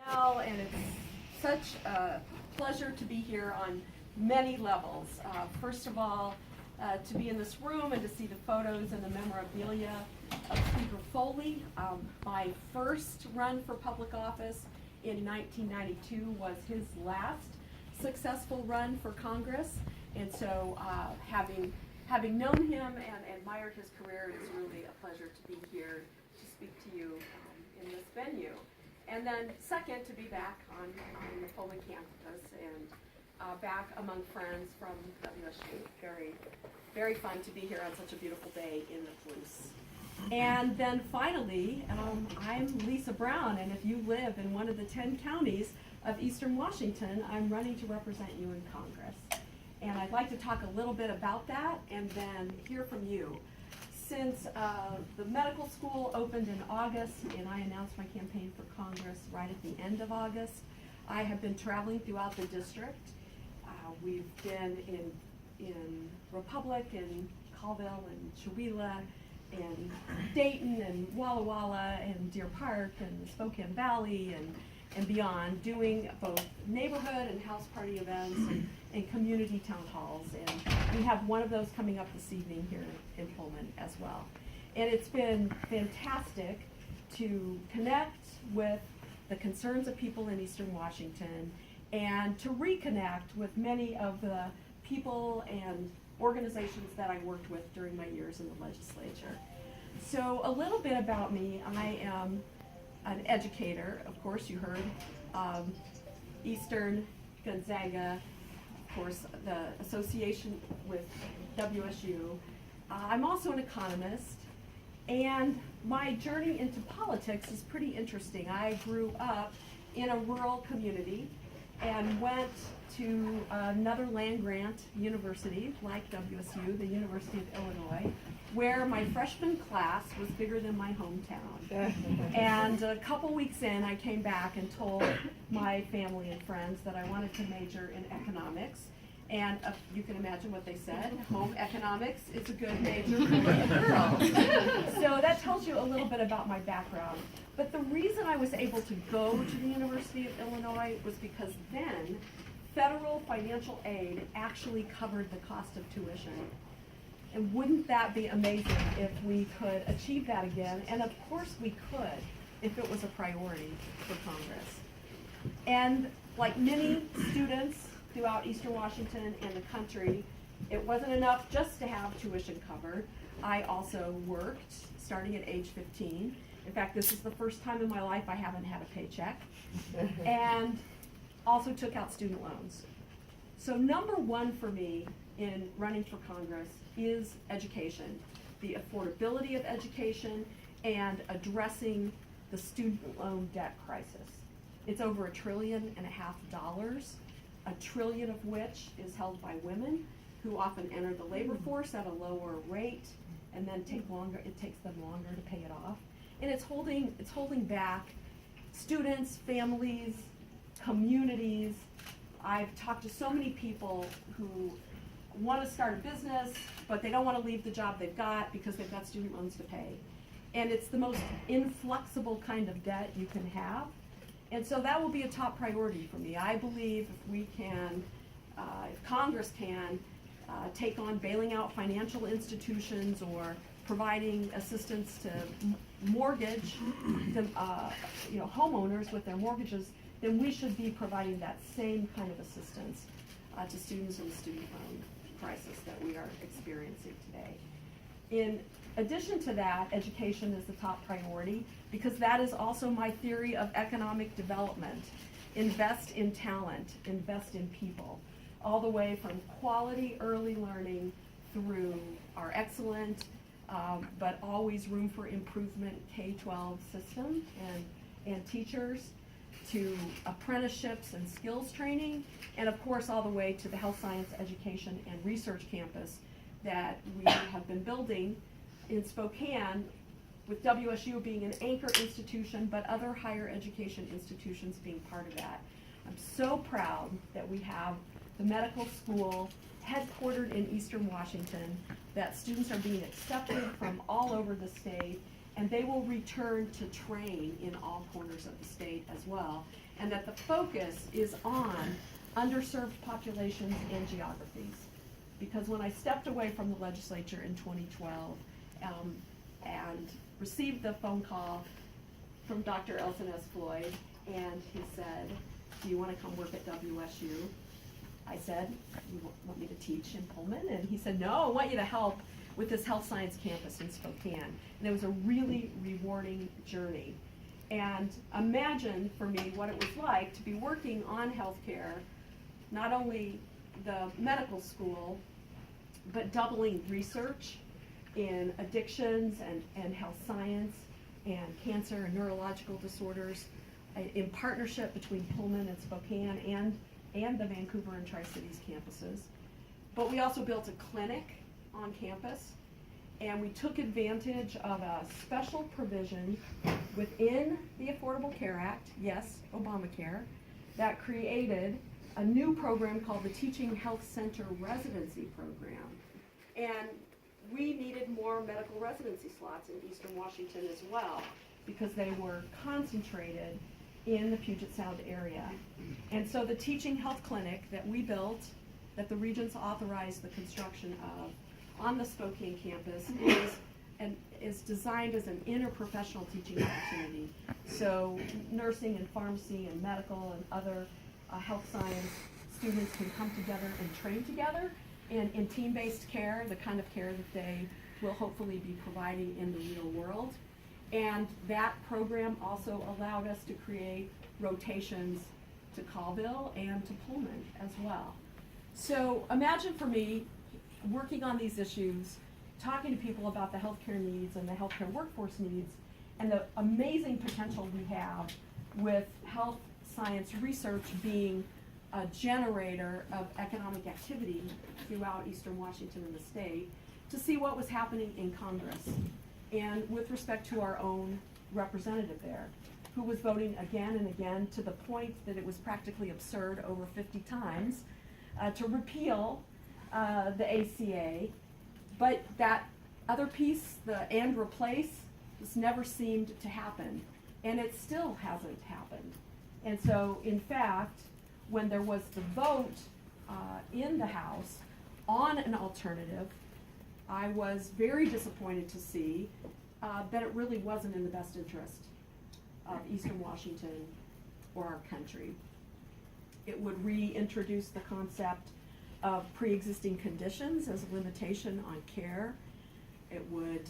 Well, and it's such a pleasure to be here on many levels. First of all, to be in this room and to see the photos and the memorabilia of Speaker Foley. My first run for public office in 1992 was his last successful run for Congress, and so having known him and admired his career, it is really a pleasure to be here to speak to you in this venue. And then second, to be back on the Foley campus and back among friends from WSU. Very, very fun to be here on such a beautiful day in the Palouse. And then finally, I'm Lisa Brown, and if you live in one of the 10 counties of Eastern Washington, I'm running to represent you in Congress. And I'd like to talk a little bit about that and then hear from you. Since the medical school opened in August and I announced my campaign for Congress right at the end of August, I have been traveling throughout the district. We've been in Republic and Colville and Chewelah and Dayton and Walla Walla and Deer Park and Spokane Valley and beyond, doing both neighborhood and house party events and community town halls. And we have one of those coming up this evening here in Pullman as well. And it's been fantastic to connect with the concerns of people in Eastern Washington and to reconnect with many of the people and organizations that I worked with during my years in the legislature. So a little bit about me. I am an educator, of course, you heard. Eastern, Gonzaga, of course, the association with WSU. I'm also an economist, and my journey into politics is pretty interesting. I grew up in a rural community and went to another land-grant university like WSU, the University of Illinois, where my freshman class was bigger than my hometown. And a couple weeks in, I came back and told my family and friends that I wanted to major in economics. And you can imagine what they said. Home economics is a good major for a girl. So that tells you a little bit about my background. But the reason I was able to go to the University of Illinois was because then federal financial aid actually covered the cost of tuition. And wouldn't that be amazing if we could achieve that again? And of course we could if it was a priority for Congress. And like many students throughout Eastern Washington and the country, it wasn't enough just to have tuition covered. I also worked starting at age 15. In fact, this is the first time in my life I haven't had a paycheck. And also took out student loans. So number one for me in running for Congress is education, the affordability of education and addressing the student loan debt crisis. It's over $1.5 trillion, $1 trillion of which is held by women who often enter the labor force at a lower rate and then it takes them longer to pay it off. And it's holding back students, families, communities. I've talked to so many people who want to start a business, but they don't want to leave the job they've got because they've got student loans to pay. And it's the most inflexible kind of debt you can have. And so that will be a top priority for me. I believe if we can, if Congress can, take on bailing out financial institutions or providing assistance to mortgage homeowners with their mortgages, then we should be providing that same kind of assistance to students in the student loan crisis that we are experiencing today. In addition to that, education is the top priority because that is also my theory of economic development. Invest in talent, invest in people, all the way from quality early learning through our excellent, but always room for improvement K-12 system and teachers, to apprenticeships and skills training, and of course all the way to the health science education and research campus that we have been building in Spokane, with WSU being an anchor institution, but other higher education institutions being part of that. I'm so proud that we have the medical school headquartered in Eastern Washington, that students are being accepted from all over the state, and they will return to train in all corners of the state as well, and that the focus is on underserved populations and geographies. Because when I stepped away from the legislature in 2012 and received the phone call from Dr. Elson S. Floyd, and he said, do you want to come work at WSU? I said, you want me to teach in Pullman? And he said, no, I want you to help with this health science campus in Spokane. And it was a really rewarding journey. And imagine for me what it was like to be working on healthcare, not only the medical school, but doubling research in addictions and health science and cancer and neurological disorders in partnership between Pullman and Spokane and the Vancouver and Tri-Cities campuses. But we also built a clinic on campus, and we took advantage of a special provision within the Affordable Care Act, yes, Obamacare, that created a new program called the Teaching Health Center Residency Program. And we needed more medical residency slots in Eastern Washington as well, because they were concentrated in the Puget Sound area. And so the Teaching Health Clinic that we built, that the Regents authorized the construction of on the Spokane campus, is designed as an interprofessional teaching opportunity. So nursing and pharmacy and medical and other health science students can come together and train together in team-based care, the kind of care that they will hopefully be providing in the real world. And that program also allowed us to create rotations to Colville and to Pullman as well. So imagine for me, working on these issues, talking to people about the healthcare needs and the healthcare workforce needs, and the amazing potential we have with health science research being a generator of economic activity throughout Eastern Washington and the state, to see what was happening in Congress, and with respect to our own representative there, who was voting again and again to the point that it was practically absurd over 50 times to repeal the ACA, but that other piece, the and replace, this never seemed to happen, and it still hasn't happened. And so, in fact, when there was the vote in the House on an alternative, I was very disappointed to see that it really wasn't in the best interest of Eastern Washington or our country. It would reintroduce the concept of pre-existing conditions as a limitation on care. It would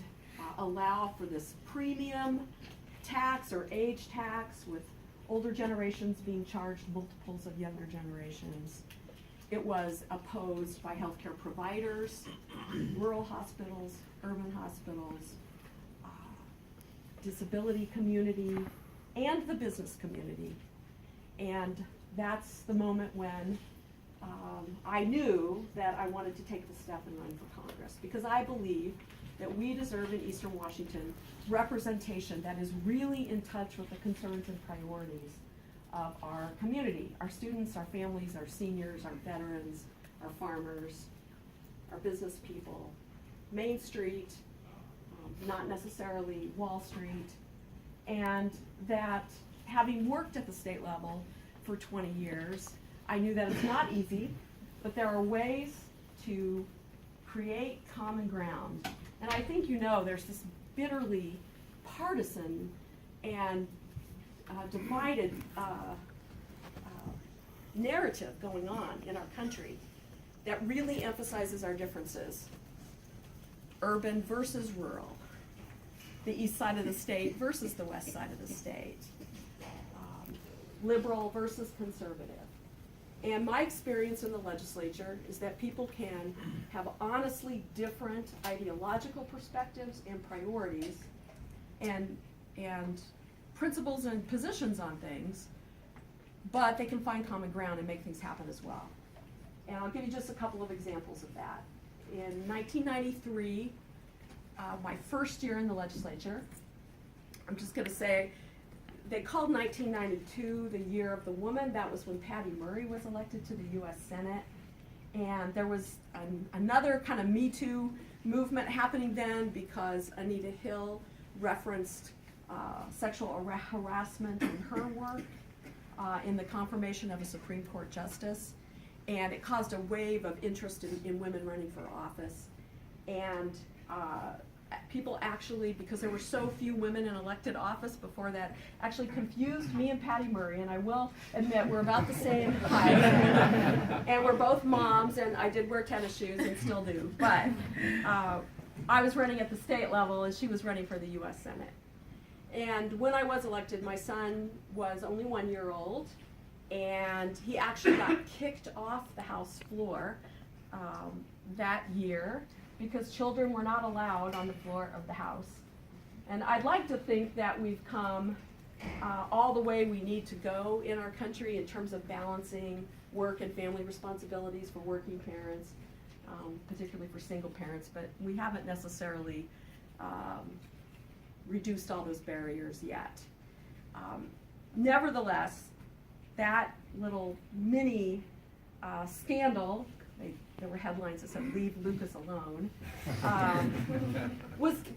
allow for this premium tax or age tax, with older generations being charged multiples of younger generations. It was opposed by healthcare providers, rural hospitals, urban hospitals, disability community, and the business community. And that's the moment when I knew that I wanted to take the step and run for Congress, because I believe that we deserve in Eastern Washington representation that is really in touch with the concerns and priorities of our community, our students, our families, our seniors, our veterans, our farmers, our business people, Main Street, not necessarily Wall Street, and that having worked at the state level for 20 years, I knew that it's not easy, but there are ways to create common ground. And I think you know there's this bitterly partisan and divided narrative going on in our country that really emphasizes our differences. Urban versus rural, the east side of the state versus the west side of the state, liberal versus conservative. And my experience in the legislature is that people can have honestly different ideological perspectives and priorities and principles and positions on things, but they can find common ground and make things happen as well. And I'll give you just a couple of examples of that. In 1993, my first year in the legislature, I'm just going to say, they called 1992 the year of the woman. That was when Patty Murray was elected to the U.S. Senate. And there was another kind of Me Too movement happening then, because Anita Hill referenced sexual harassment in her work in the confirmation of a Supreme Court justice, and it caused a wave of interest in women running for office. And people actually, because there were so few women in elected office before that, actually confused me and Patty Murray, and I will admit we're about the same height, and we're both moms, and I did wear tennis shoes and still do, but I was running at the state level and she was running for the US Senate. And when I was elected, my son was only 1 year old, and he actually got kicked off the House floor that year because children were not allowed on the floor of the House. And I'd like to think that we've come all the way we need to go in our country in terms of balancing work and family responsibilities for working parents, particularly for single parents, but we haven't necessarily reduced all those barriers yet. Nevertheless, that little mini scandal, there were headlines that said "Leave Lucas alone,"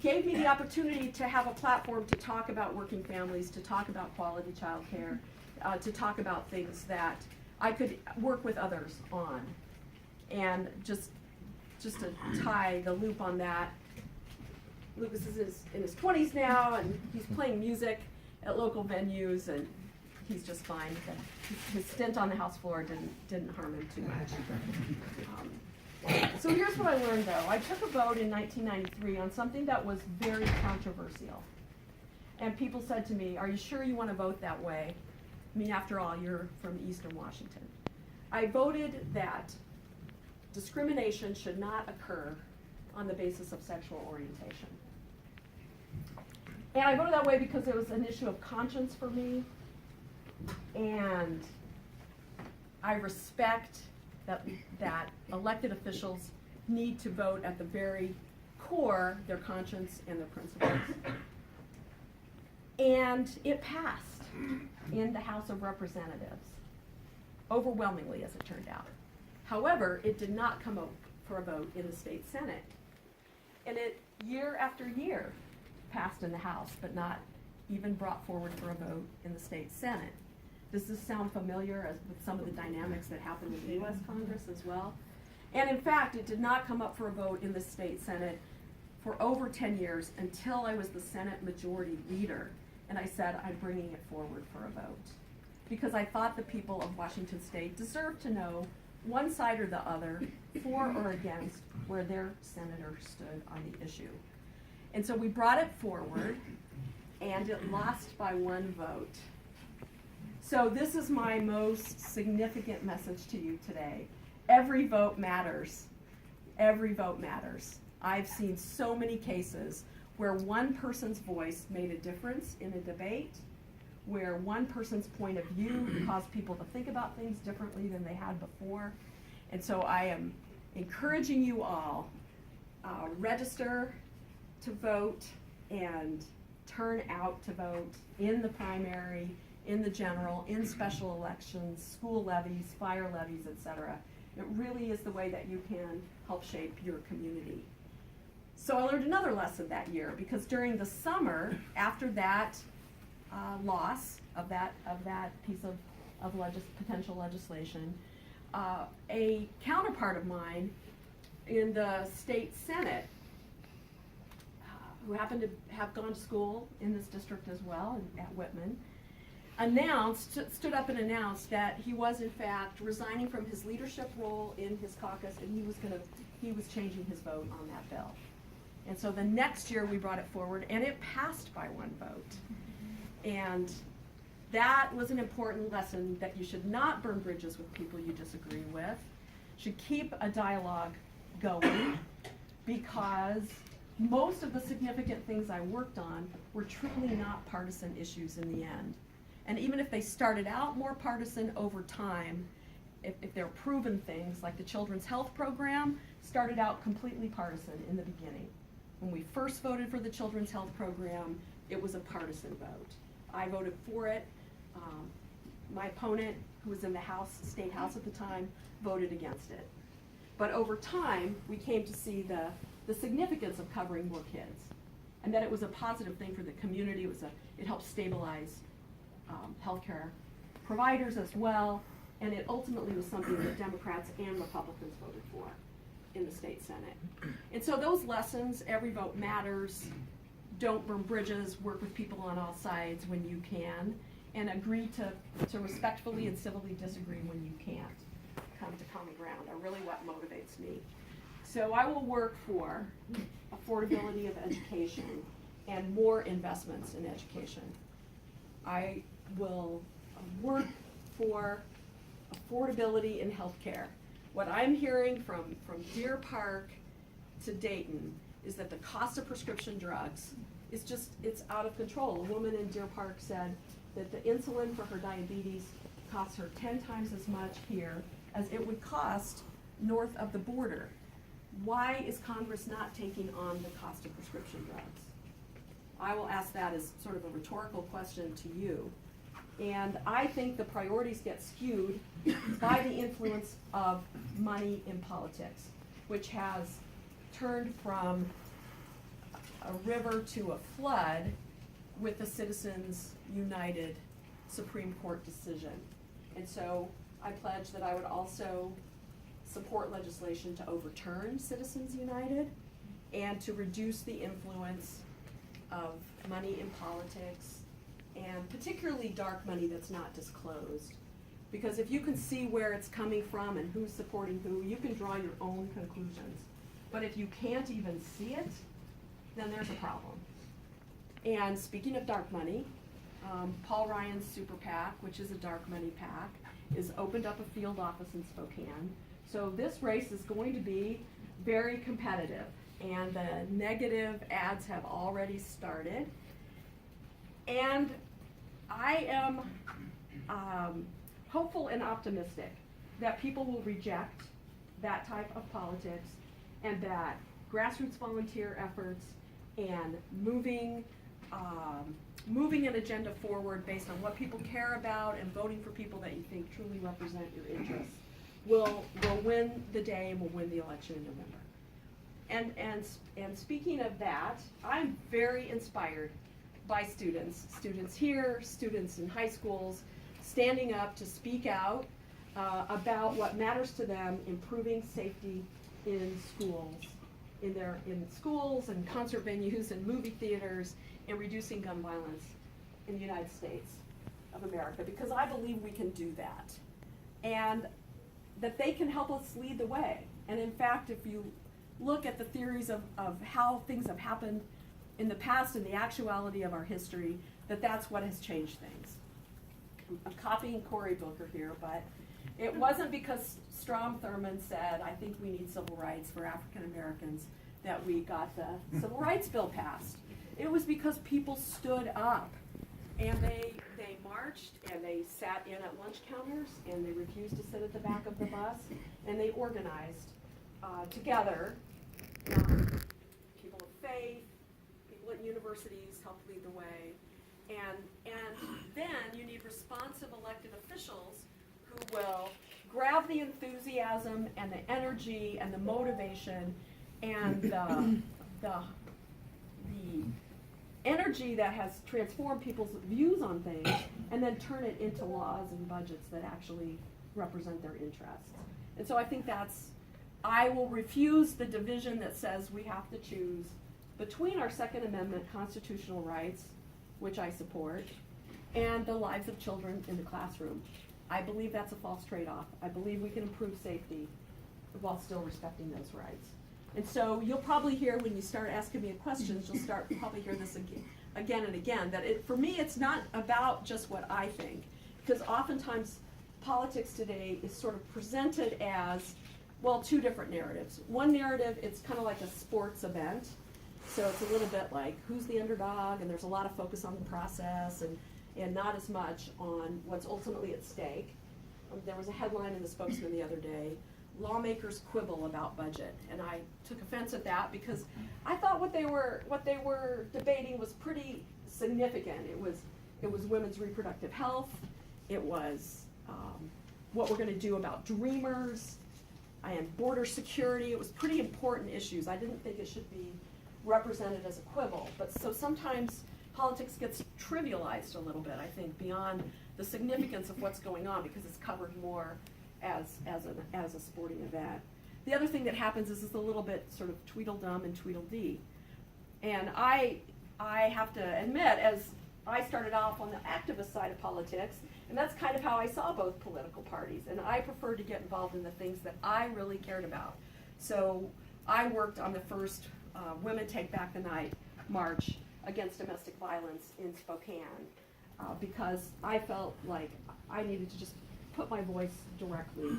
gave me the opportunity to have a platform to talk about working families, to talk about quality child care, to talk about things that I could work with others on. And just to tie the loop on that, Lucas is in his 20s now, and he's playing music at local venues, and he's just fine. His stint on the House floor didn't harm him too much. So here's what I learned, though. I took a vote in 1993 on something that was very controversial. And people said to me, "Are you sure you want to vote that way? I mean, after all, you're from Eastern Washington." I voted that discrimination should not occur on the basis of sexual orientation. And I voted that way because it was an issue of conscience for me, and I respect that elected officials need to vote at the very core their conscience and their principles. And it passed in the House of Representatives, overwhelmingly as it turned out. However, it did not come up for a vote in the state Senate. And it, year after year, passed in the House, but not even brought forward for a vote in the state Senate. Does this sound familiar with some of the dynamics that happened in the U.S. Congress as well? And in fact, it did not come up for a vote in the state Senate for over 10 years until I was the Senate Majority Leader, and I said I'm bringing it forward for a vote. Because I thought the people of Washington State deserved to know one side or the other, for or against, where their senator stood on the issue. And so we brought it forward, and it lost by 1 vote. So this is my most significant message to you today. Every vote matters. Every vote matters. I've seen so many cases where one person's voice made a difference in a debate, where one person's point of view caused people to think about things differently than they had before. And so I am encouraging you all, register to vote and turn out to vote in the primary, in the general, in special elections, school levies, fire levies, etc. It really is the way that you can help shape your community. So I learned another lesson that year, because during the summer, after that loss of that piece of potential legislation, a counterpart of mine in the state Senate, who happened to have gone to school in this district as well, at Whitman, stood up and announced that he was in fact resigning from his leadership role in his caucus, and he was changing his vote on that bill. And so the next year we brought it forward, and it passed by 1 vote. And that was an important lesson, that you should not burn bridges with people you disagree with. Should keep a dialogue going, because most of the significant things I worked on were truly not partisan issues in the end. And even if they started out more partisan over time, if they're proven things, like the Children's Health Program started out completely partisan in the beginning. When we first voted for the Children's Health Program, it was a partisan vote. I voted for it. My opponent, who was in the state house at the time, voted against it. But over time, we came to see the significance of covering more kids. and that it was a positive thing for the community. It helped stabilize healthcare providers as well, and it ultimately was something that Democrats and Republicans voted for in the state Senate. And so those lessons, every vote matters, don't burn bridges, work with people on all sides when you can, and agree to respectfully and civilly disagree when you can't, come to common ground are really what motivates me. So I will work for affordability of education and more investments in education. I will work for affordability in healthcare. What I'm hearing from Deer Park to Dayton is that the cost of prescription drugs is it's out of control. A woman in Deer Park said that the insulin for her diabetes costs her 10 times as much here as it would cost north of the border. Why is Congress not taking on the cost of prescription drugs? I will ask that as sort of a rhetorical question to you. And I think the priorities get skewed by the influence of money in politics, which has turned from a river to a flood with the Citizens United Supreme Court decision. And so I pledge that I would also support legislation to overturn Citizens United and to reduce the influence of money in politics, and particularly dark money that's not disclosed. Because if you can see where it's coming from and who's supporting who, you can draw your own conclusions. But if you can't even see it, then there's a problem. And speaking of dark money, Paul Ryan's Super PAC, which is a dark money PAC, is opened up a field office in Spokane. So this race is going to be very competitive, and the negative ads have already started. And I am hopeful and optimistic that people will reject that type of politics, and that grassroots volunteer efforts and moving an agenda forward based on what people care about and voting for people that you think truly represent your interests will win the day and will win the election in November. And speaking of that, I'm very inspired by students here, students in high schools, standing up to speak out about what matters to them, improving safety in schools, in schools and concert venues and movie theaters, and reducing gun violence in the United States of America, because I believe we can do that. And that they can help us lead the way. And in fact, if you look at the theories of how things have happened in the past and the actuality of our history, that's what has changed things. I'm copying Cory Booker here, but it wasn't because Strom Thurmond said, I think we need civil rights for African Americans, that we got the Civil Rights Bill passed. It was because people stood up, and they marched, and they sat in at lunch counters, and they refused to sit at the back of the bus, and they organized together. People of faith, people at universities helped lead the way, and then you need responsive elected officials who will grab the enthusiasm and the energy and the motivation and the energy that has transformed people's views on things, and then turn it into laws and budgets that actually represent their interests. And so I think I will refuse the division that says we have to choose between our Second Amendment constitutional rights, which I support, and the lives of children in the classroom. I believe that's a false trade-off. I believe we can improve safety while still respecting those rights. And so you'll probably hear, when you start asking me questions, you'll probably hear this again and again, that for me it's not about just what I think, because oftentimes politics today is sort of presented as, well, two different narratives. One narrative, it's kind of like a sports event, so it's a little bit like who's the underdog, and there's a lot of focus on the process and not as much on what's ultimately at stake. There was a headline in the Spokesman the other day, lawmakers quibble about budget, and I took offense at that because I thought what they were debating was pretty significant. It was women's reproductive health. It was what we're going to do about dreamers and border security. It was pretty important issues. I didn't think it should be represented as a quibble. But so sometimes politics gets trivialized a little bit, I think, beyond the significance of what's going on because it's covered more as a sporting event. The other thing that happens is it's a little bit sort of Tweedledum and Tweedledee. And I have to admit, as I started off on the activist side of politics, and that's kind of how I saw both political parties, and I preferred to get involved in the things that I really cared about. So I worked on the first Women Take Back the Night march against domestic violence in Spokane because I felt like I needed to just put my voice directly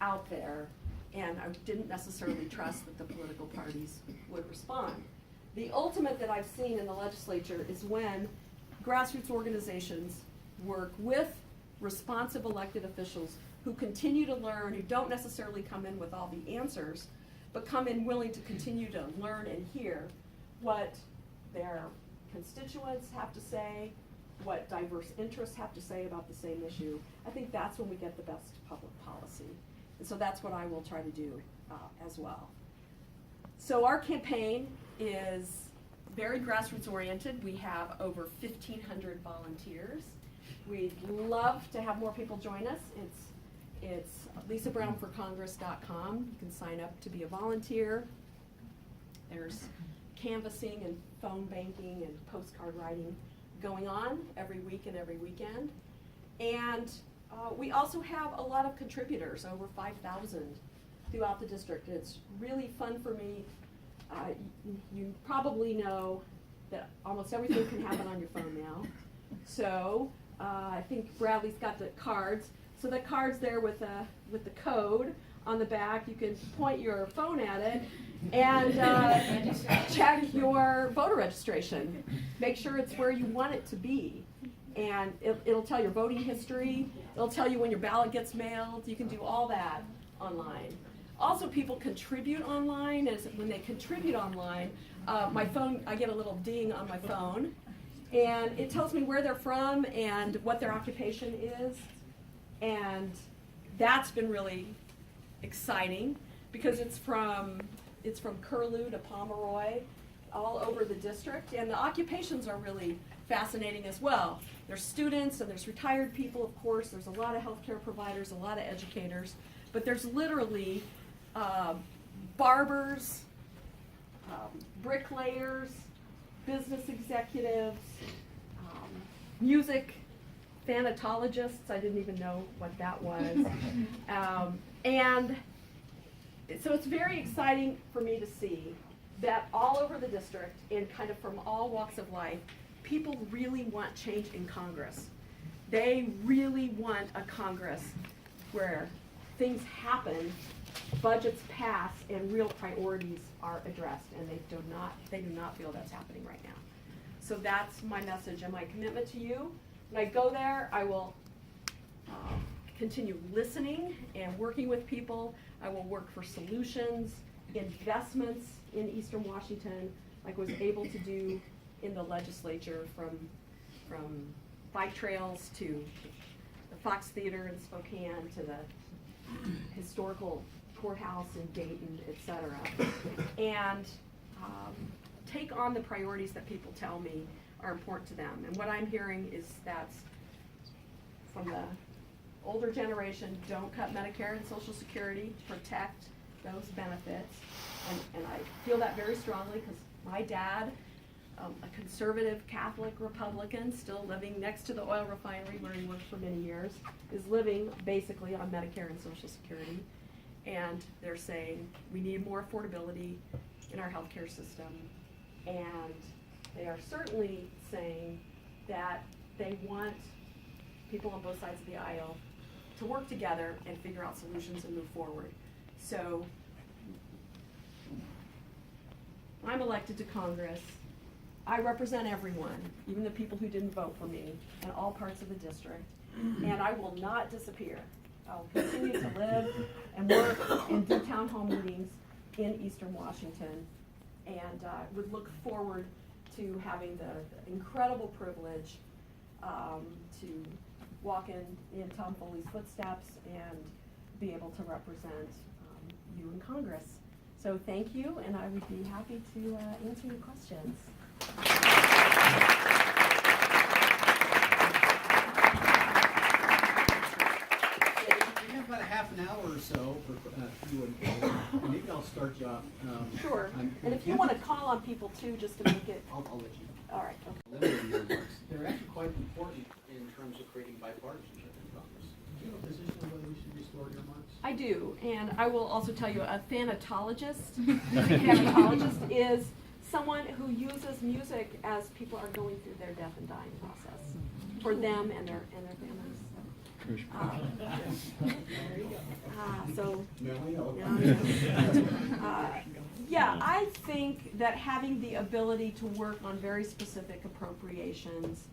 out there, and I didn't necessarily trust that the political parties would respond. The ultimate that I've seen in the legislature is when grassroots organizations work with responsive elected officials who continue to learn, who don't necessarily come in with all the answers, but come in willing to continue to learn and hear what their constituents have to say, what diverse interests have to say about the same issue. I think that's when we get the best public policy. And so that's what I will try to do as well. So our campaign is very grassroots oriented. We have over 1,500 volunteers. We'd love to have more people join us. It's LisaBrownForCongress.com. You can sign up to be a volunteer. There's canvassing and phone banking and postcard writing going on every week and every weekend. And we also have a lot of contributors, over 5,000 throughout the district. It's really fun for me. You probably know that almost everything can happen on your phone now. So I think Bradley's got the cards. So the card's there with the code on the back. You can point your phone at it and check your voter registration. Make sure it's where you want it to be. And it'll tell your voting history. It'll tell you when your ballot gets mailed. You can do all that online. Also, people contribute online. As when they contribute online, my phone, I get a little ding on my phone, and it tells me where they're from and what their occupation is. And that's been really exciting because it's from Curlew to Pomeroy, all over the district, and the occupations are really fascinating as well. There's students and there's retired people, of course. There's a lot of healthcare providers, a lot of educators, but there's literally barbers, bricklayers, business executives, music thanatologists. I didn't even know what that was. And so it's very exciting for me to see that all over the district and kind of from all walks of life, people really want change in Congress. They really want a Congress where things happen, budgets pass, and real priorities are addressed, and they do not feel that's happening right now. So that's my message and my commitment to you. When I go there, I will continue listening and working with people. I will work for solutions, investments in Eastern Washington, like I was able to do in the legislature, from bike trails to the Fox Theater in Spokane to the historical courthouse in Dayton, etc. And take on the priorities that people tell me are important to them. And what I'm hearing is that's from the older generation, don't cut Medicare and Social Security to protect those benefits. And I feel that very strongly because my dad, a conservative Catholic Republican, still living next to the oil refinery where he worked for many years, is living basically on Medicare and Social Security. And they're saying we need more affordability in our healthcare system. And they are certainly saying that they want people on both sides of the aisle to work together and figure out solutions and move forward. So I'm elected to Congress. I represent everyone, even the people who didn't vote for me, in all parts of the district. And I will not disappear. I'll continue to live and work and do town hall meetings in Eastern Washington. And would look forward to having the incredible privilege to walk in Tom Foley's footsteps and be able to represent you in Congress. So thank you, and I would be happy to answer your questions. We have about a half an hour or so for you and maybe I'll start you off. Sure. And if you want to call on people too, just to make it. I'll let you know. All right. Okay. Limited your remarks. They're actually quite important in terms of creating bipartisanship in Congress. Do you have a position on whether we should restore your remarks? I do, and I will also tell you a thanatologist is someone who uses music as people are going through their death and dying process for them and their families. Yeah, I think that having the ability to work on very specific appropriations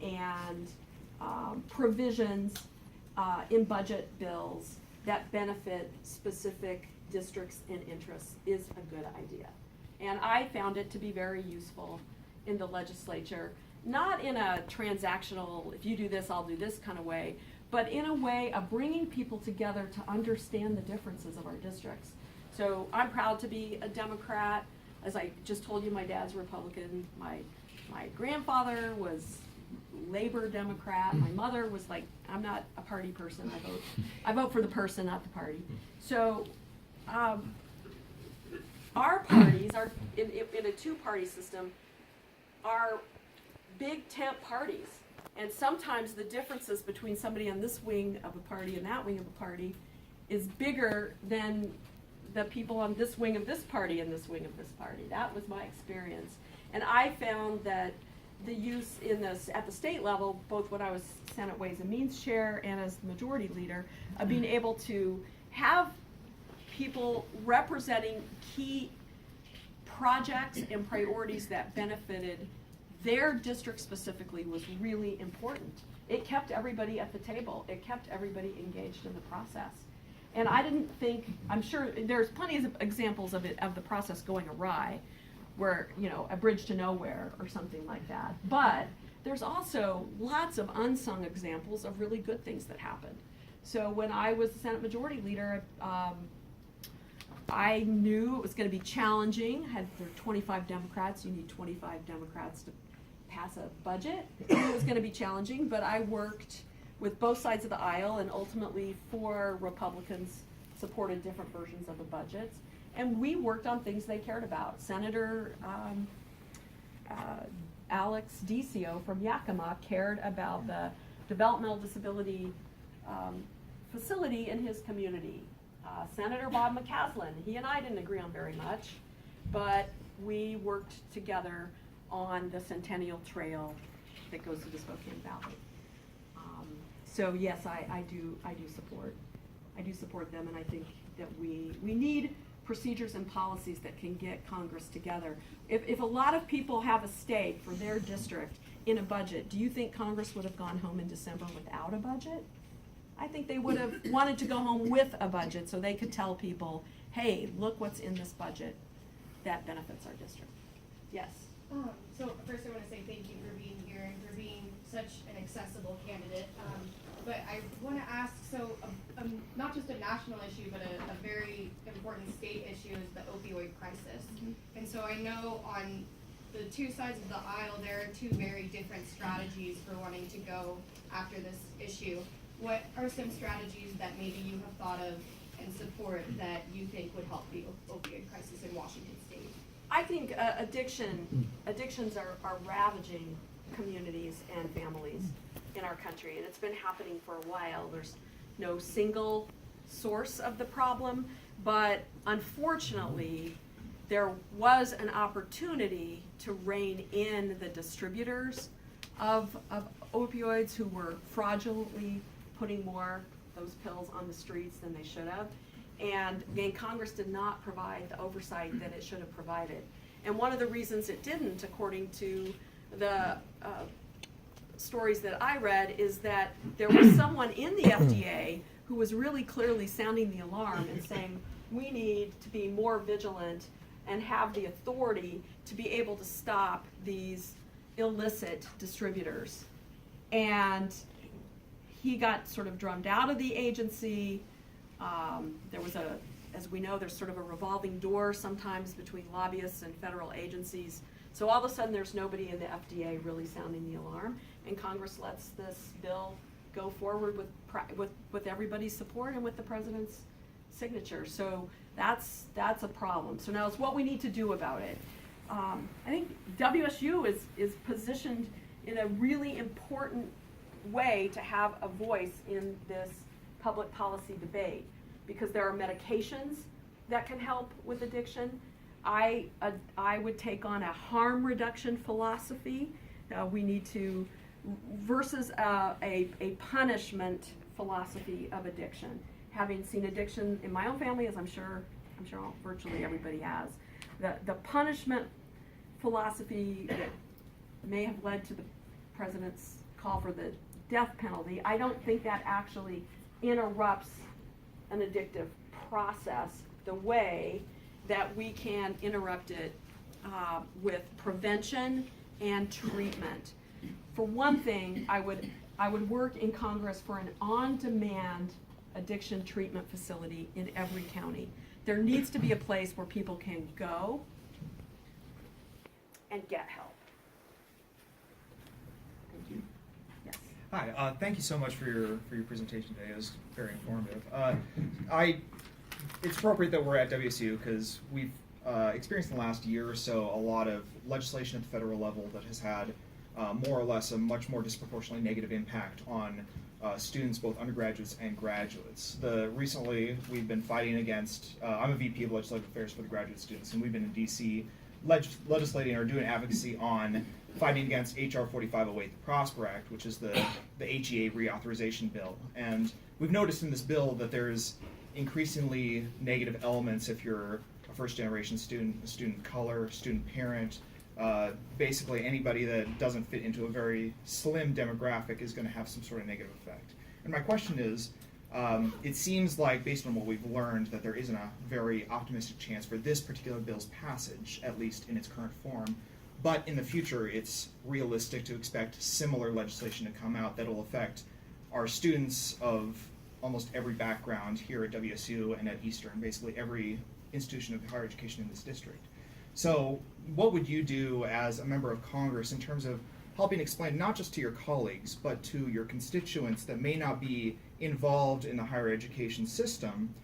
and provisions in budget bills that benefit specific districts and interests is a good idea. And I found it to be very useful in the legislature, not in a transactional, if you do this, I'll do this kind of way, but in a way of bringing people together to understand the differences of our districts. So I'm proud to be a Democrat. As I just told you, my dad's Republican. My grandfather was Labor Democrat. My mother was like, I'm not a party person. I vote for the person, not the party. So our parties are in a two-party system are big tent parties. And sometimes the differences between somebody on this wing of a party and that wing of a party is bigger than the people on this wing of this party and this wing of this party. That was my experience. And I found that the use in this at the state level, both when I was Senate Ways and Means Chair and as Majority Leader, of being able to have people representing key projects and priorities that benefited their district specifically was really important. It kept everybody at the table. It kept everybody engaged in the process. And I didn't think, I'm sure there's plenty of examples of the process going awry, where, you know, a bridge to nowhere or something like that. But there's also lots of unsung examples of really good things that happened. So when I was the Senate Majority Leader, I knew it was going to be challenging. There are 25 Democrats. You need 25 Democrats to pass a budget. I knew it was going to be challenging, but I worked with both sides of the aisle, and ultimately 4 Republicans supported different versions of the budgets. And we worked on things they cared about. Senator Alex DeCio from Yakima cared about the developmental disability facility in his community. Senator Bob McCaslin, he and I didn't agree on very much, but we worked together on the Centennial Trail that goes to the Spokane Valley. So yes, I do support them, and I think that we need procedures and policies that can get Congress together. If a lot of people have a stake for their district in a budget, do you think Congress would have gone home in December without a budget? I think they would have wanted to go home with a budget so they could tell people, hey, look what's in this budget that benefits our district. Yes? So first I want to say thank you for being here and for being such an accessible candidate. But I want to ask, so not just a national issue, but a very important state issue is the opioid crisis. Mm-hmm. And so I know on the two sides of the aisle, there are two very different strategies for wanting to go after this issue. What are some strategies that maybe you have thought of and support that you think would help the opioid crisis in Washington State? I think addictions are ravaging communities and families in our country, and it's been happening for a while. There's no single source of the problem, but unfortunately, there was an opportunity to rein in the distributors of opioids who were fraudulently putting those pills on the streets than they should have. And again, Congress did not provide the oversight that it should have provided. And one of the reasons it didn't, according to the stories that I read, is that there was someone in the FDA who was really clearly sounding the alarm and saying, we need to be more vigilant and have the authority to be able to stop these illicit distributors. And he got sort of drummed out of the agency. There was a as we know, there's sort of a revolving door sometimes between lobbyists and federal agencies. So all of a sudden, there's nobody in the FDA really sounding the alarm, and Congress lets this bill go forward with everybody's support and with the president's signature. So that's a problem. So now it's what we need to do about it. I think WSU is positioned in a really important way to have a voice in this public policy debate, because there are medications that can help with addiction. I would take on a harm reduction philosophy. We need to, versus a punishment philosophy of addiction. Having seen addiction in my own family, as I'm sure virtually everybody has, the punishment philosophy that may have led to the president's call for the death penalty, I don't think that actually interrupts an addictive process the way that we can interrupt it with prevention and treatment. For one thing, I would work in Congress for an on-demand addiction treatment facility in every county. There needs to be a place where people can go and get help. Thank you. Yes. Hi, thank you so much for your presentation today. It was very informative. It's appropriate that we're at WSU because we've experienced in the last year or so a lot of legislation at the federal level that has had more or less a much more disproportionately negative impact on students, both undergraduates and graduates. Recently, we've been fighting against, I'm a VP of Legislative Affairs for the graduate students, and we've been in DC legislating or doing advocacy on fighting against HR 4508, the Prosper Act, which is the HEA reauthorization bill. And we've noticed in this bill that there's increasingly negative elements if you're a first-generation student, a student of color, student parent. Basically anybody that doesn't fit into a very slim demographic is going to have some sort of negative effect. And my question is, it seems like, based on what we've learned, that there isn't a very optimistic chance for this particular bill's passage, at least in its current form. But in the future, it's realistic to expect similar legislation to come out that will affect our students of almost every background here at WSU and at Eastern, basically every institution of higher education in this district. So what would you do as a member of Congress in terms of helping explain not just to your colleagues, but to your constituents that may not be involved in the higher education system,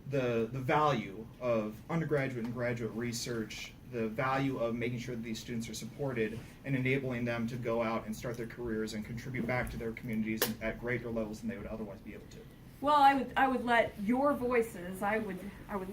the value of undergraduate and graduate research, the value of making sure that these students are supported and enabling them to go out and start their careers and contribute back to their communities at greater levels than they would otherwise be able to? Well, I would let your voices, I would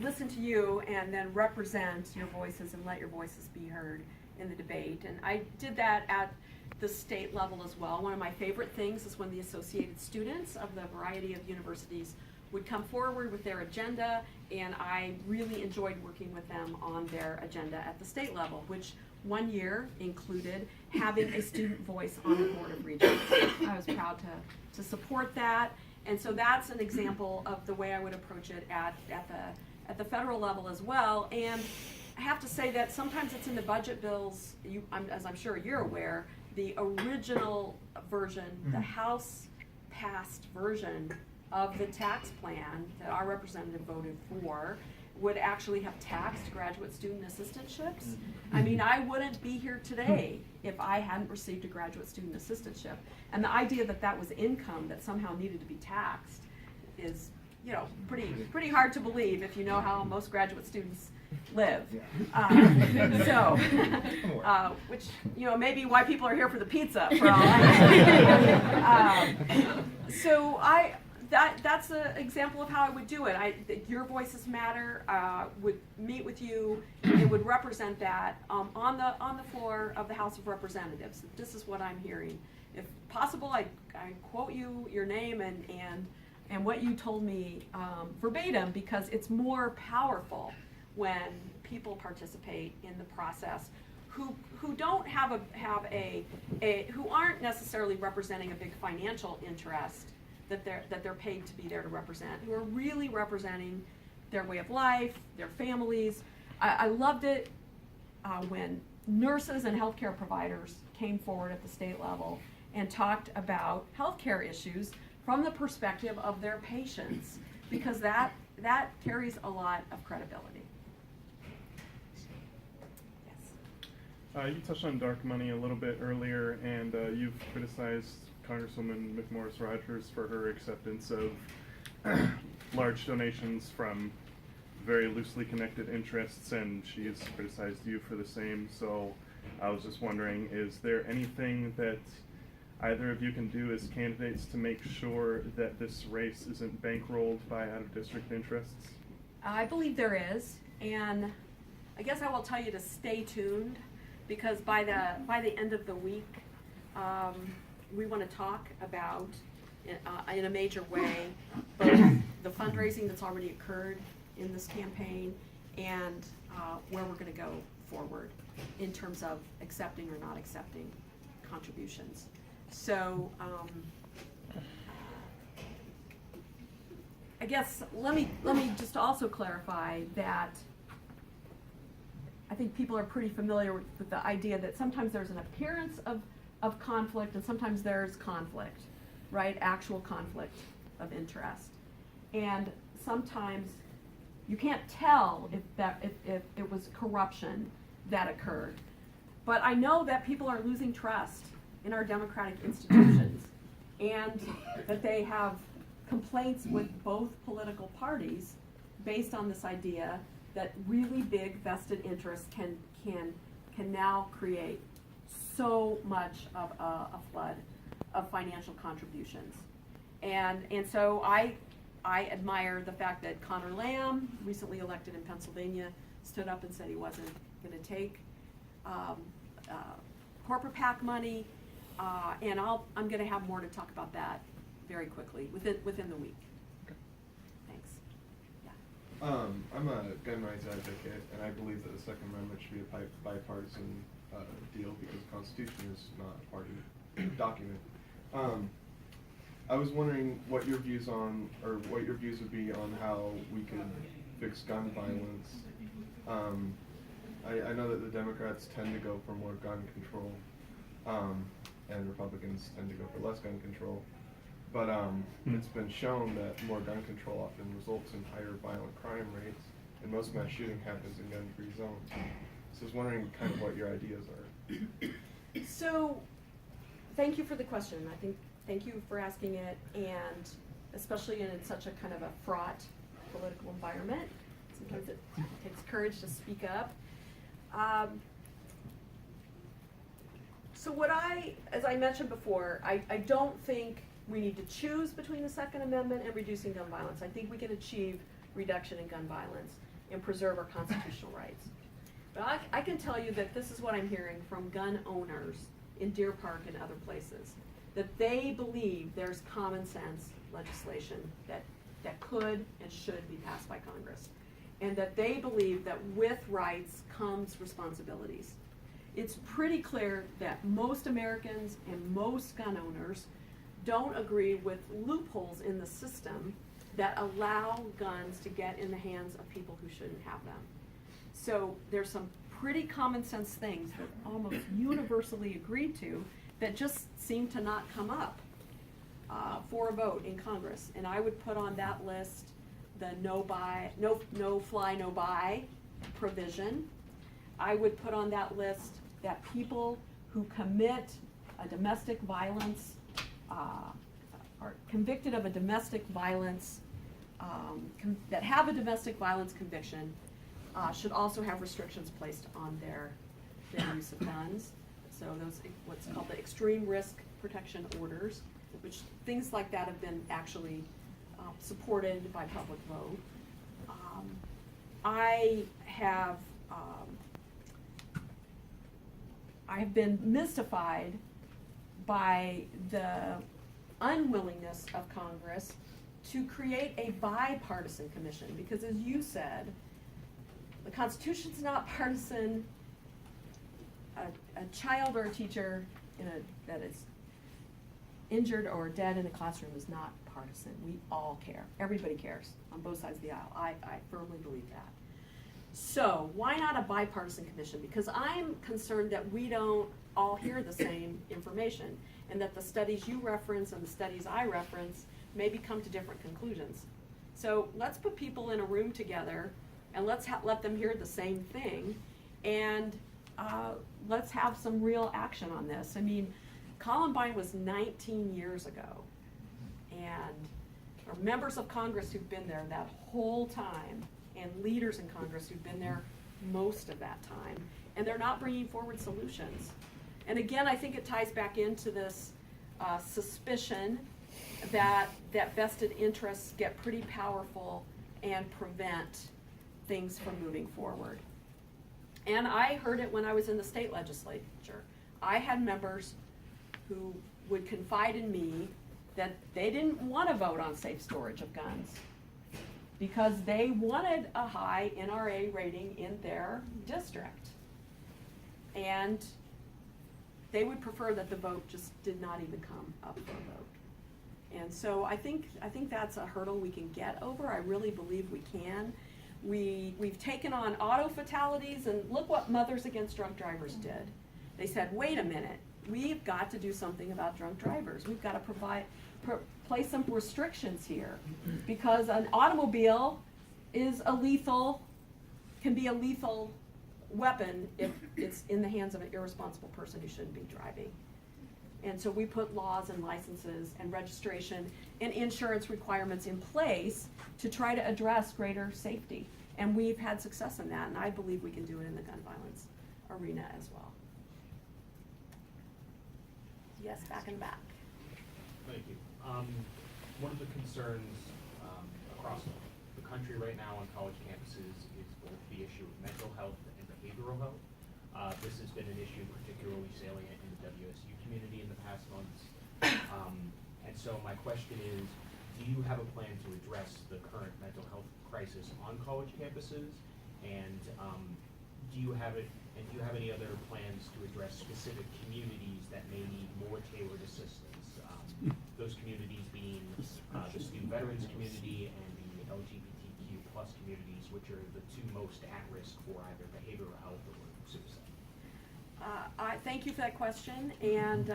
listen to you and then represent your voices and let your voices be heard in the debate. And I did that at the state level as well. One of my favorite things is when the associated students of the variety of universities would come forward with their agenda, and I really enjoyed working with them on their agenda at the state level, which one year included having a student voice on the Board of Regents. I was proud to support that. And so that's an example of the way I would approach it at the federal level as well. And I have to say that sometimes it's in the budget bills, as I'm sure you're aware, the original version, the House passed version of the tax plan that our representative voted for would actually have taxed graduate student assistantships. I mean, I wouldn't be here today if I hadn't received a graduate student assistantship. And the idea that that was income that somehow needed to be taxed is, you know, pretty hard to believe if you know how most graduate students live. Which, you know, maybe why people are here for the pizza, for all I know. That's an example of how I would do it. Your voices matter. Would meet with you. It would represent that on the floor of the House of Representatives. This is what I'm hearing. If possible, I quote your name and what you told me verbatim, because it's more powerful when people participate in the process who don't have who aren't necessarily representing a big financial interest that they're paid to be there to represent, who are really representing their way of life, their families. I loved it when nurses and healthcare providers came forward at the state level and talked about healthcare issues from the perspective of their patients. because that carries a lot of credibility. Yes. You touched on dark money a little bit earlier, and you've criticized Congresswoman McMorris-Rodgers for her acceptance of large donations from very loosely connected interests, and she's criticized you for the same. So I was just wondering, is there anything that either of you can do as candidates to make sure that this race isn't bankrolled by out-of-district interests? I believe there is, and I guess I will tell you to stay tuned, because by the end of the week, we want to talk about, in a major way, both the fundraising that's already occurred in this campaign and where we're going to go forward in terms of accepting or not accepting contributions. So I guess let me just also clarify that I think people are pretty familiar with the idea that sometimes there's an appearance of conflict and sometimes there's conflict, right? Actual conflict of interest. And sometimes you can't tell if it was corruption that occurred. But I know that people are losing trust in our democratic institutions, and that they have complaints with both political parties based on this idea that really big vested interests can now create so much of a flood of financial contributions. And so I admire the fact that Connor Lamb, recently elected in Pennsylvania, stood up and said he wasn't going to take corporate PAC money, and I'm going to have more to talk about that very quickly within the week. Okay. Thanks. Yeah. I'm a gun rights advocate, and I believe that the Second Amendment should be a bipartisan deal because the Constitution is not a party document. I was wondering what your views would be on how we could fix gun violence. I know that the Democrats tend to go for more gun control, and Republicans tend to go for less gun control. But it's been shown that more gun control often results in higher violent crime rates, and most mass shooting happens in gun-free zones. So I was wondering kind of what your ideas are. So, thank you for the question. Thank you for asking it, and especially in such a kind of a fraught political environment. Sometimes it takes courage to speak up. So as I mentioned before, I don't think we need to choose between the Second Amendment and reducing gun violence. I think we can achieve reduction in gun violence and preserve our constitutional rights. But I can tell you that this is what I'm hearing from gun owners in Deer Park and other places, that they believe there's common sense legislation that could and should be passed by Congress, and that they believe that with rights comes responsibilities. It's pretty clear that most Americans and most gun owners don't agree with loopholes in the system that allow guns to get in the hands of people who shouldn't have them. So there's some pretty common sense things that almost universally agreed to that just seem to not come up for a vote in Congress. And I would put on that list the no fly, no buy provision. I would put on that list that people who commit a domestic violence, are convicted of a domestic violence, that have a domestic violence conviction, should also have restrictions placed on their use of guns. So those, what's called the extreme risk protection orders, which things like that have been actually supported by public vote. I have been mystified by the unwillingness of Congress to create a bipartisan commission, because as you said, the Constitution's not partisan. A child or a teacher that is injured or dead in a classroom is not partisan. We all care. Everybody cares on both sides of the aisle. I firmly believe that. So why not a bipartisan commission? Because I'm concerned that we don't all hear the same information, and that the studies you reference and the studies I reference maybe come to different conclusions. So let's put people in a room together and let's let them hear the same thing, and let's have some real action on this. I mean, Columbine was 19 years ago, and there are members of Congress who've been there that whole time, and leaders in Congress who've been there most of that time, and they're not bringing forward solutions. And again, I think it ties back into this suspicion that vested interests get pretty powerful and prevent things from moving forward. And I heard it when I was in the state legislature. I had members who would confide in me that they didn't want to vote on safe storage of guns because they wanted a high NRA rating in their district. And they would prefer that the vote just did not even come up for a vote. And so I think that's a hurdle we can get over. I really believe we can. We've taken on auto fatalities, and look what Mothers Against Drunk Drivers did. They said, wait a minute, we've got to do something about drunk drivers. We've got to place some restrictions here, because an automobile is can be a lethal weapon if it's in the hands of an irresponsible person who shouldn't be driving. And so we put laws and licenses and registration and insurance requirements in place to try to address greater safety. And we've had success in that, and I believe we can do it in the gun violence arena as well. Yes, back in the back. Thank you. One of the concerns across the country right now on college campuses is both the issue of mental health and behavioral health. This has been an issue particularly salient in the WSU community in the past months. And so my question is, do you have a plan to address the current mental health crisis on college campuses? And do you have any other plans to address specific communities that may need more tailored assistance? Those communities being the student veterans community and the LGBTQ plus communities, which are the two most at risk for either behavioral health or suicide. I thank you for that question, and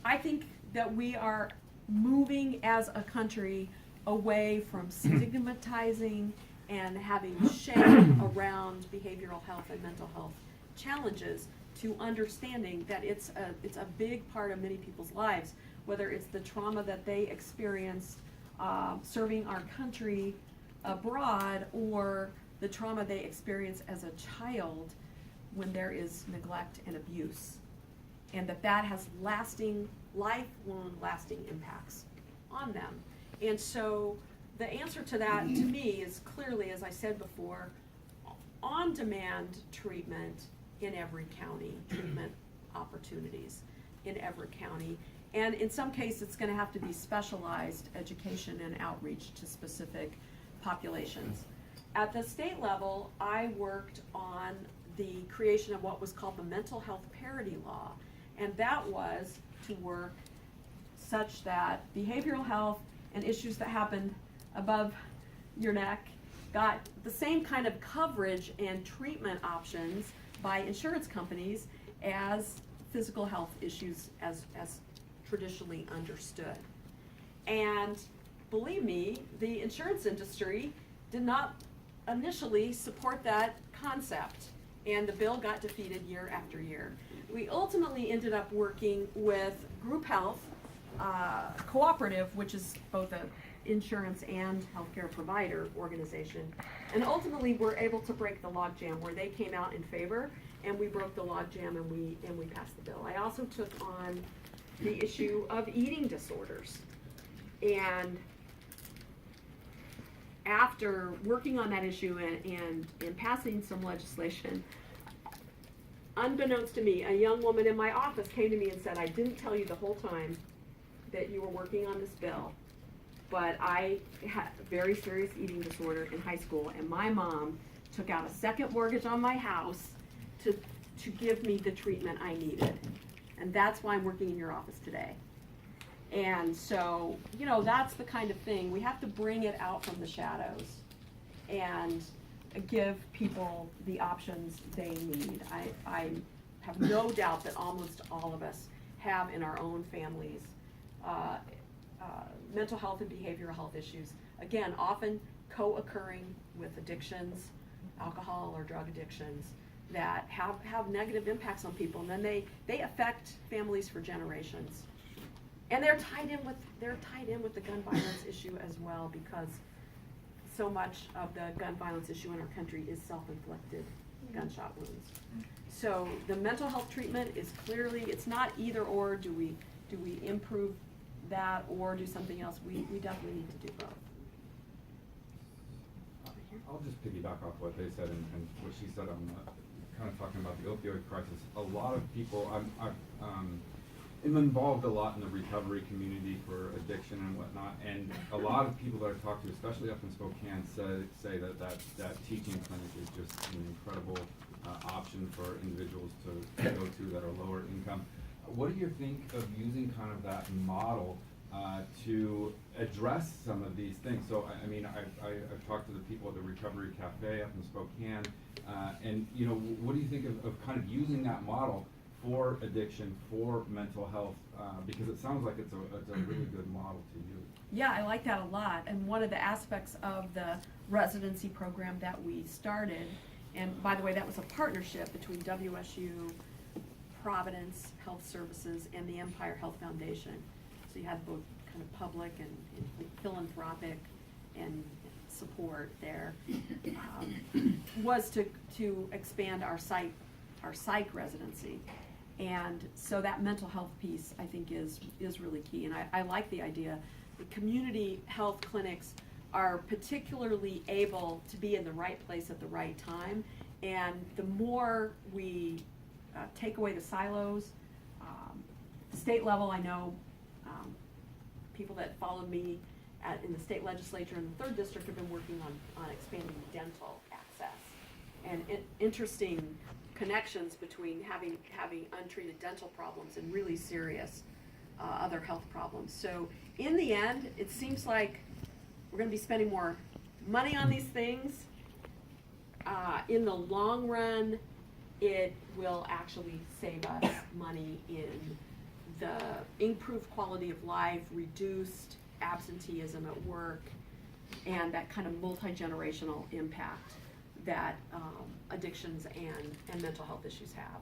I think that we are moving as a country away from stigmatizing and having shame around behavioral health and mental health challenges to understanding that it's a big part of many people's lives, whether it's the trauma that they experienced serving our country abroad, or the trauma they experience as a child when there is neglect and abuse, and that has lifelong lasting impacts on them. And so the answer to that, to me, is clearly, as I said before, on-demand treatment in every county, treatment opportunities in every county. And in some cases, it's going to have to be specialized education and outreach to specific populations. At the state level, I worked on the creation of what was called the Mental Health Parity Law. And that was to work such that behavioral health and issues that happened above your neck got the same kind of coverage and treatment options by insurance companies as physical health issues as traditionally understood. And believe me, the insurance industry did not initially support that concept, and the bill got defeated year after year. We ultimately ended up working with Group Health Cooperative, which is both an insurance and healthcare provider organization, and ultimately we're able to break the logjam where they came out in favor, and we broke the logjam and we passed the bill. I also took on the issue of eating disorders, and after working on that issue and passing some legislation, unbeknownst to me, a young woman in my office came to me and said, I didn't tell you the whole time that you were working on this bill, but I had a very serious eating disorder in high school, and my mom took out a second mortgage on my house to give me the treatment I needed. And that's why I'm working in your office today. And so, you know, that's the kind of thing. We have to bring it out from the shadows and give people the options they need. I have no doubt that almost all of us have in our own families mental health and behavioral health issues again, often co-occurring with addictions, alcohol or drug addictions, that have negative impacts on people, and then they affect families for generations. And they're tied in with the gun violence issue as well, because so much of the gun violence issue in our country is self-inflicted gunshot wounds. So the mental health treatment is clearly, it's not either or, do we improve that or do something else? We definitely need to do both. I'll just piggyback off what they said and what she said on kind of talking about the opioid crisis. A lot of people, I'm involved a lot in the recovery community for addiction and whatnot, and a lot of people that I talk to, especially up in Spokane, say that teaching clinic is just an incredible option for individuals to go to that are lower income. What do you think of using kind of that model to address some of these things? So, I mean, I've talked to the people at the Recovery Cafe up in Spokane, and, you know, what do you think of kind of using that model for addiction, for mental health, because it sounds like it's a really good model to use. Yeah, I like that a lot. And one of the aspects of the residency program that we started, and by the way, that was a partnership between WSU, Providence Health Services, and the Empire Health Foundation. So you had both kind of public and philanthropic and support there, was to expand our psych residency. And so that mental health piece, I think, is really key. And I like the idea. The community health clinics are particularly able to be in the right place at the right time. And the more we take away the silos, state level, I know people that followed me in the state legislature in the 3rd district have been working on expanding dental access. And interesting connections between having untreated dental problems and really serious other health problems. So in the end, it seems like we're going to be spending more money on these things. In the long run, it will actually save us money in the improved quality of life, reduced absenteeism at work, and that kind of multi-generational impact that addictions and mental health issues have.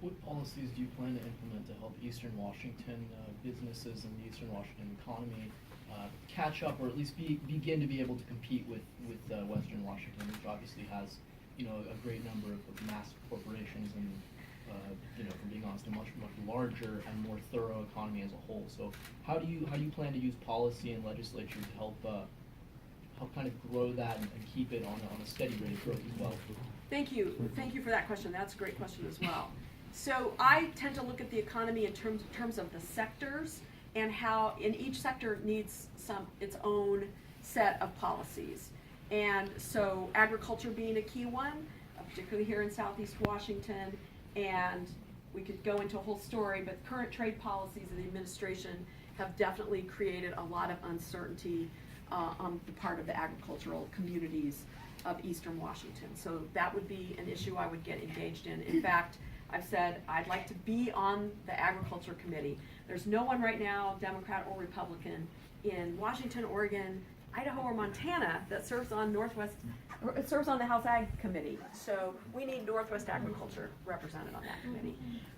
What policies do you plan to implement to help Eastern Washington businesses and the Eastern Washington economy catch up, or at least begin to be able to compete with Western Washington, which obviously has, you know, a great number of massive corporations and, you know, from being honest, a much larger and more thorough economy as a whole. So how do you plan to use policy and legislature to help kind of grow that and keep it on a steady rate of growth as well? Thank you for that question. That's a great question as well. So I tend to look at the economy in terms of the sectors and how in each sector needs its own set of policies. And so agriculture being a key one, particularly here in Southeast Washington, and we could go into a whole story, but current trade policies of the administration have definitely created a lot of uncertainty on the part of the agricultural communities of Eastern Washington. So that would be an issue I would get engaged in. In fact, I've said I'd like to be on the agriculture committee. There's no one right now, Democrat or Republican, in Washington, Oregon, Idaho, or Montana that serves on the House Ag Committee. So we need Northwest Agriculture represented on that committee.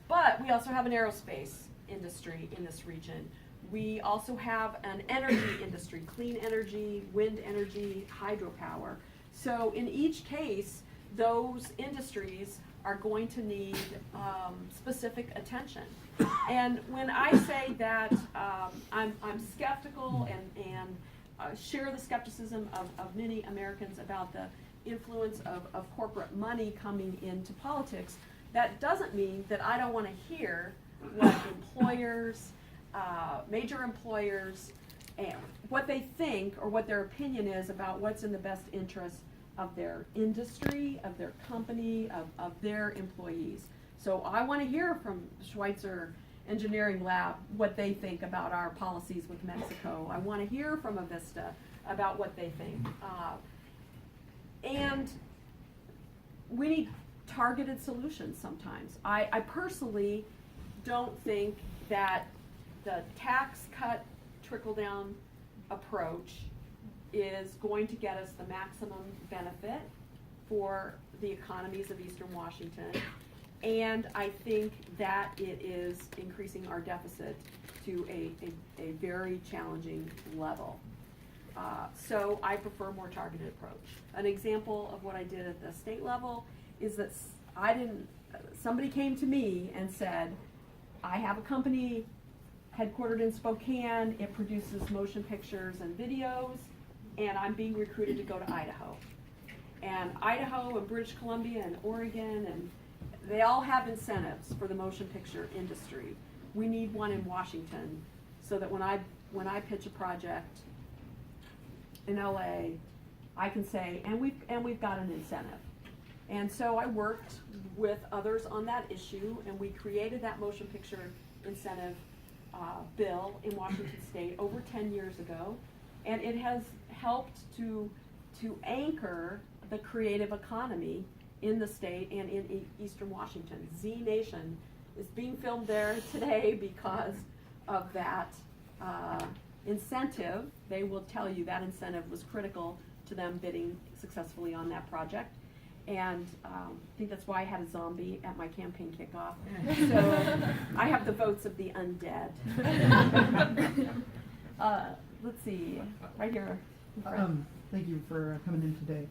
But we also have an aerospace industry in this region. We also have an energy industry, clean energy, wind energy, hydropower. So in each case, those industries are going to need specific attention. And when I say that I'm skeptical and share the skepticism of many Americans about the influence of corporate money coming into politics, that doesn't mean that I don't want to hear what employers, major employers, and what they think or what their opinion is about what's in the best interest of their industry, of their company, of their employees. So I want to hear from Schweitzer Engineering Lab what they think about our policies with Mexico. I want to hear from Avista about what they think. And we need targeted solutions sometimes. I personally don't think that the tax cut trickle-down approach is going to get us the maximum benefit for the economies of Eastern Washington. And I think that it is increasing our deficit to a very challenging level. So I prefer a more targeted approach. An example of what I did at the state level is that somebody came to me and said, I have a company headquartered in Spokane, it produces motion pictures and videos, and I'm being recruited to go to Idaho. And Idaho and British Columbia and Oregon, and they all have incentives for the motion picture industry. We need one in Washington so that when I pitch a project in LA, I can say, and we've got an incentive. And so I worked with others on that issue, and we created that motion picture incentive bill in Washington State over 10 years ago, and it has helped to anchor the creative economy in the state and in Eastern Washington. Z Nation is being filmed there today because of that incentive. They will tell you that incentive was critical to them bidding successfully on that project. And I think that's why I had a zombie at my campaign kickoff. So I have the votes of the undead. Let's see, right here. Thank you for coming in today.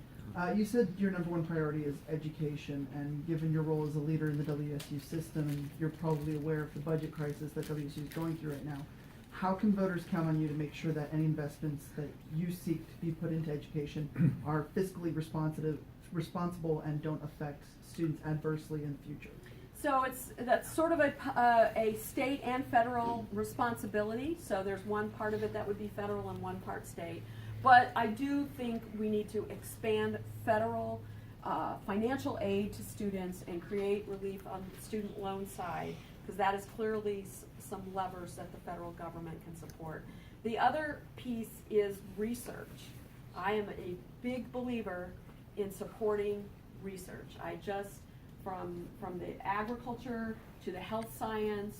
You said your number one priority is education, and given your role as a leader in the WSU system, and you're probably aware of the budget crisis that WSU is going through right now, how can voters count on you to make sure that any investments that you seek to be put into education are fiscally responsible and don't affect students adversely in the future? So that's sort of a state and federal responsibility. So there's one part of it that would be federal and one part state. But I do think we need to expand federal financial aid to students and create relief on the student loan side, because that is clearly some levers that the federal government can support. The other piece is research. I am a big believer in supporting research. I just, from the agriculture to the health science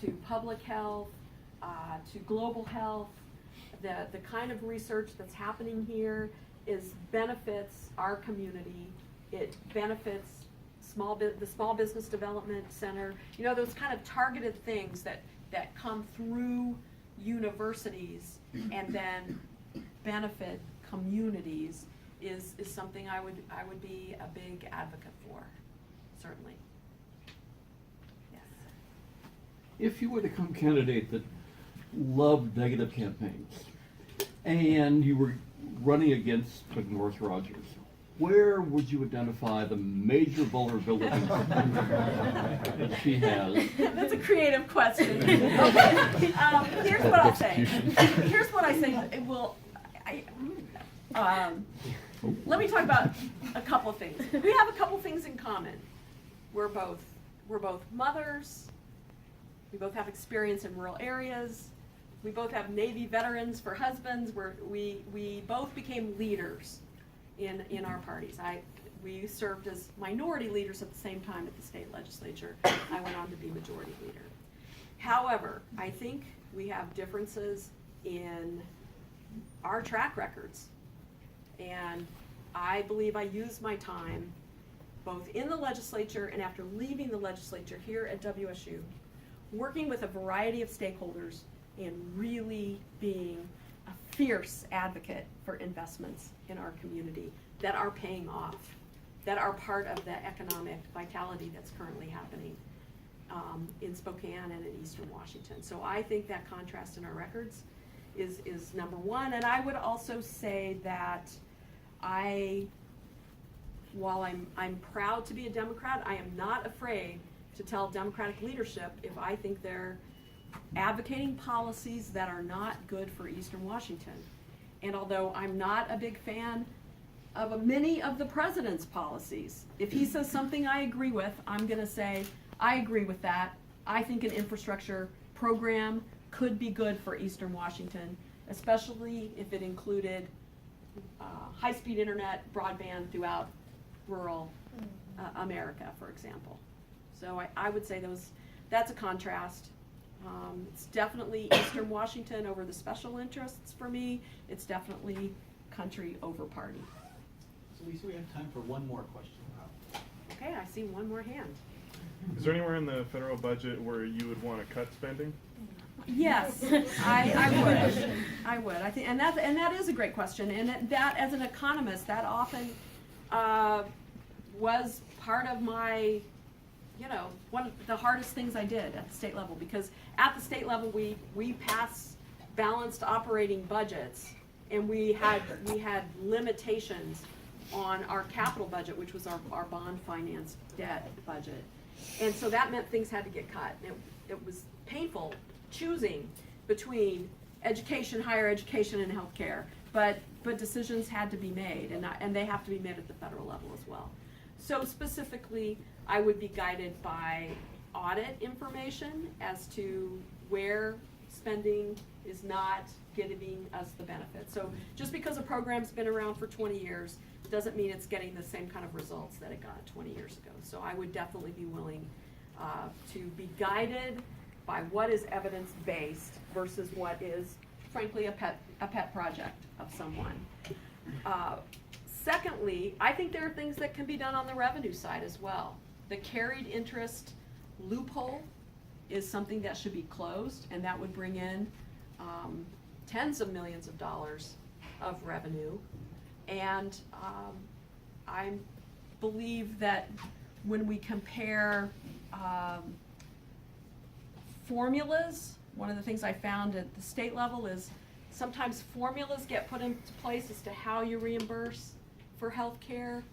to public health to global health, the kind of research that's happening here benefits our community. It benefits the Small Business Development Center. You know, those kind of targeted things that come through universities and then benefit communities is something I would be a big advocate for, certainly. Yes. If you were to become a candidate that loved negative campaigns, and you were running against McNorth Rogers, where would you identify the major vulnerabilities that she has? That's a creative question. Okay. Here's what I'll say. Here's what I say. Let me talk about a couple of things. We have a couple things in common. We're both mothers. We both have experience in rural areas. We both have Navy veterans for husbands. We both became leaders in our parties. We served as minority leaders at the same time at the state legislature. I went on to be majority leader. However, I think we have differences in our track records. And I believe I used my time both in the legislature and after leaving the legislature here at WSU, working with a variety of stakeholders and really being a fierce advocate for investments in our community that are paying off, that are part of the economic vitality that's currently happening in Spokane and in Eastern Washington. So I think that contrast in our records is number one. And I would also say that while I'm proud to be a Democrat, I am not afraid to tell Democratic leadership if I think they're advocating policies that are not good for Eastern Washington. And although I'm not a big fan of many of the president's policies, if he says something I agree with, I'm going to say, I agree with that. I think an infrastructure program could be good for Eastern Washington, especially if it included high-speed internet, broadband throughout rural America, for example. So I would say that's a contrast. It's definitely Eastern Washington over the special interests for me. It's definitely country over party. So Lisa, we have time for one more question. Okay, I see one more hand. Is there anywhere in the federal budget where you would want to cut spending? Yes, I would. I would. I think, and that is a great question. And that, as an economist, that often was part of my, one of the hardest things I did at the state level, because at the state level we pass balanced operating budgets, and we had limitations on our capital budget, which was our bond finance debt budget. And so that meant things had to get cut. It was painful choosing between education, higher education, and healthcare, but decisions had to be made, and they have to be made at the federal level as well. So specifically, I would be guided by audit information as to where spending is not giving us the benefit. So just because a program's been around for 20 years doesn't mean it's getting the same kind of results that it got 20 years ago. So I would definitely be willing to be guided by what is evidence-based versus what is, frankly, a pet project of someone. Secondly, I think there are things that can be done on the revenue side as well. The carried interest loophole is something that should be closed, and that would bring in tens of millions of dollars of revenue. And I believe that when we compare formulas, one of the things I found at the state level is sometimes formulas get put into place as to how you reimburse for health care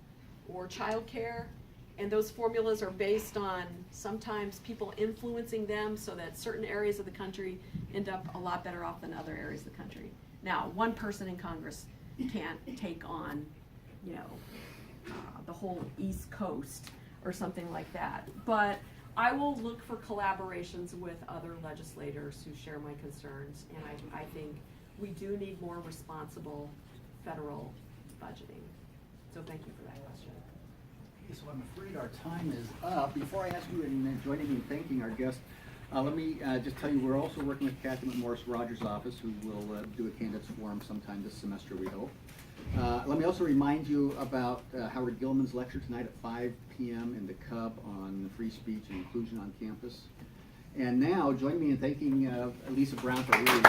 or child care, and those formulas are based on sometimes people influencing them so that certain areas of the country end up a lot better off than other areas of the country. Now, one person in Congress can't take on, the whole East Coast or something like that. But I will look for collaborations with other legislators who share my concerns, and I think we do need more responsible federal budgeting. So thank you for that question. Okay, so I'm afraid our time is up. Before I ask you and joining me in thanking our guest, let me just tell you we're also working with Kathy McMorris-Rogers' office, who will do a candidates forum sometime this semester, we hope. Let me also remind you about Howard Gilman's lecture tonight at 5 p.m. in the Cub on free speech and inclusion on campus. And now, join me in thanking Lisa Brown for really